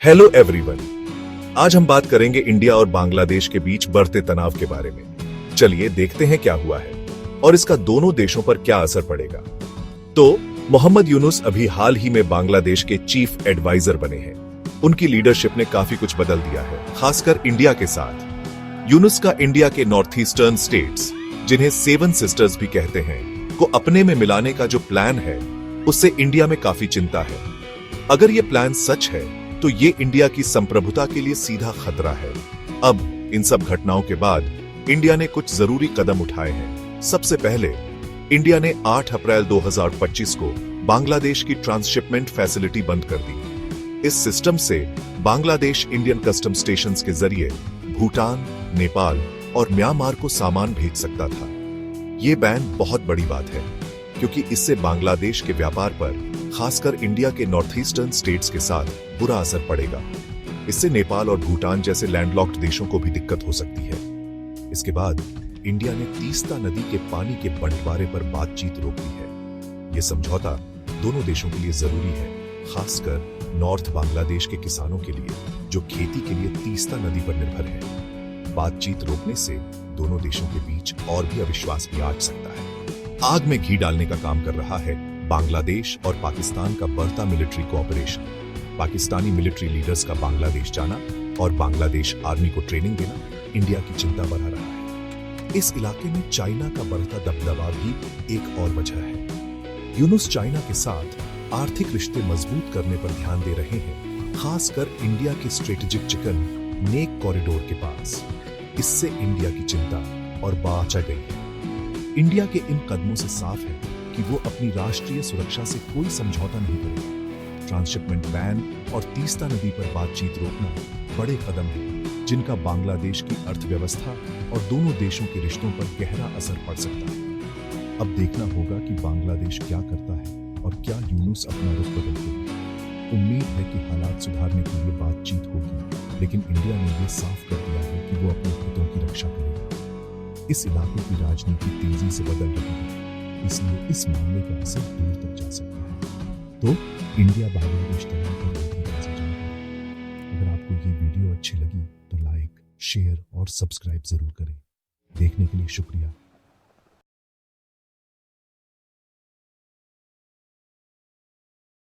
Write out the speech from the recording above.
Hello everyone. आज हम बात करेंगे इंडिया और बांग्लादेश के बीच बढ़ते तनाव के बारे में। चलिए देखते हैं क्या हुआ है और इसका दोनों देशों पर क्या असर पड़ेगा। तो मोहम्मद यूनुस अभी हाल ही में बांग्लादेश के चीफ एडवाइजर बने हैं। उनकी लीडरशिप ने काफी कुछ बदल दिया है, खासकर इंडिया के साथ। यूनुस का इंडिया के नॉर्थ ईस्टर्न स्टेट्स, जिन्हें 7 सिस्टर्स भी कहते हैं, को अपने में मिलाने का जो प्लान है, उससे इंडिया में काफी चिंता है। अगर ये प्लान सच है तो ये इंडिया की संप्रभुता के लिए सीधा खतरा है। अब इन सब घटनाओं के बाद इंडिया ने कुछ जरूरी कदम उठाए हैं। सबसे पहले इंडिया ने 8 अप्रैल 2025 को बांग्लादेश की ट्रांसशिपमेंट फैसिलिटी बंद कर दी। इस सिस्टम से बांग्लादेश इंडियन कस्टम स्टेशंस के जरिए भूटान, नेपाल और म्यांमार को सामान भेज सकता था। ये बैन बहुत बड़ी बात है, क्योंकि इससे बांग्लादेश के व्यापार पर, खासकर इंडिया के नॉर्थ ईस्टर्न स्टेट्स के साथ बुरा असर पड़ेगा। इससे नेपाल और भूटान जैसे लैंडलॉक्ड देशों को भी दिक्कत हो सकती है। इसके बाद इंडिया ने तीस्ता नदी के पानी के बंटवारे पर बातचीत रोक दी है। यह समझौता दोनों देशों के लिए जरूरी है, खासकर नॉर्थ बांग्लादेश के किसानों के लिए, जो खेती के लिए तीस्ता नदी पर निर्भर है। बातचीत रोकने से दोनों देशों के बीच और भी अविश्वास भी आंच सकता है। आग में घी डालने का काम कर रहा है बांग्लादेश और पाकिस्तान का बढ़ता military cooperation. Pakistani military leaders का बांग्लादेश जाना और बांग्लादेश आर्मी को ट्रेनिंग देना इंडिया की चिंता बढ़ा रहा है। इस इलाके में चाइना का बढ़ता दबदबा भी एक और वजह है। यूनुस चाइना के साथ आर्थिक रिश्ते मजबूत करने पर ध्यान दे रहे हैं, खासकर इंडिया के स्ट्रेटेजिक चिकन नेक कॉरिडोर के पास। इससे इंडिया की चिंता और बढ़ गई है। इंडिया के इन कदमों से साफ है कि वो अपनी राष्ट्रीय सुरक्षा से कोई समझौता नहीं करेगा। ट्रांसशिपमेंट बैन और तीस्ता नदी पर बातचीत रोकना बड़े कदम हैं, जिनका बांग्लादेश की अर्थव्यवस्था और दोनों देशों के रिश्तों पर गहरा असर पड़ सकता है। अब देखना होगा कि बांग्लादेश क्या करता है और क्या यूनुस अपना रुख बदलते हैं। उम्मीद है कि हालात सुधारने के लिए बातचीत होगी, लेकिन इंडिया ने यह साफ कर दिया है कि वो अपने हितों की रक्षा करेगा। इस इलाके की राजनीति तेजी से बदल रही है, इसलिए इस मामले का असर दूर तक जा सकता है। तो इंडिया बांग्लादेश तनाव पर रोकने की जानकारी। अगर आपको ये वीडियो अच्छी लगी तो लाइक, शेयर और सब्सक्राइब जरूर करें। देखने के लिए शुक्रिया।